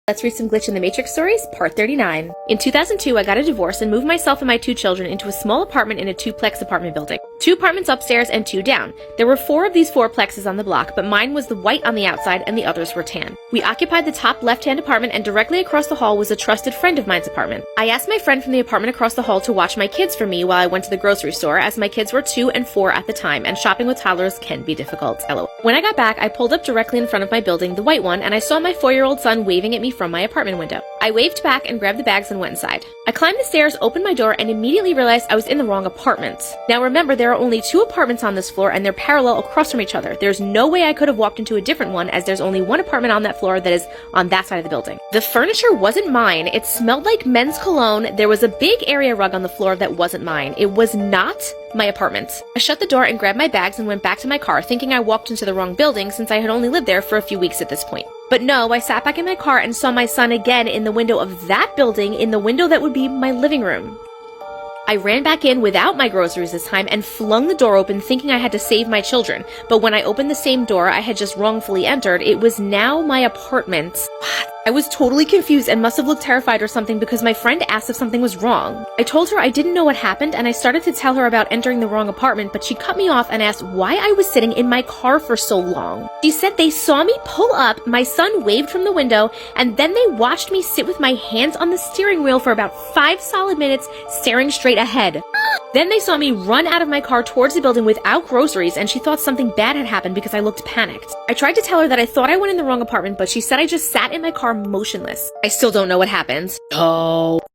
Let's read some Glitch in the Matrix stories, part 39. In 2002, I got a divorce and moved myself and my 2 children into a small apartment in a 2-plex apartment building. 2 apartments upstairs and 2 down. There were 4 of these 4-plexes on the block, but mine was the white on the outside and the others were tan. We occupied the top left-hand apartment, and directly across the hall was a trusted friend of mine's apartment. I asked my friend from the apartment across the hall to watch my kids for me while I went to the grocery store, as my kids were 2 and 4 at the time, and shopping with toddlers can be difficult. LOL. When I got back, I pulled up directly in front of my building, the white one, and I saw my 4-year-old son waving at me from my apartment window. I waved back and grabbed the bags and went inside. I climbed the stairs, opened my door, and immediately realized I was in the wrong apartment. Now remember, there are only 2 apartments on this floor, and they're parallel across from each other. There's no way I could have walked into a different one, as there's only 1 apartment on that floor that is on that side of the building. The furniture wasn't mine. It smelled like men's cologne. There was a big area rug on the floor that wasn't mine. It was not my apartment. I shut the door and grabbed my bags and went back to my car, thinking I walked into the wrong building since I had only lived there for a few weeks at this point. But no, I sat back in my car and saw my son again in the window of that building, in the window that would be my living room. I ran back in without my groceries this time and flung the door open, thinking I had to save my children. But when I opened the same door I had just wrongfully entered, it was now my apartment. What? I was totally confused and must have looked terrified or something, because my friend asked if something was wrong. I told her I didn't know what happened, and I started to tell her about entering the wrong apartment, but she cut me off and asked why I was sitting in my car for so long. She said they saw me pull up, my son waved from the window, and then they watched me sit with my hands on the steering wheel for about 5 solid minutes, staring straight ahead. Then they saw me run out of my car towards the building without groceries, and she thought something bad had happened because I looked panicked. I tried to tell her that I thought I went in the wrong apartment, but she said I just sat in my car motionless. I still don't know what happened. Oh.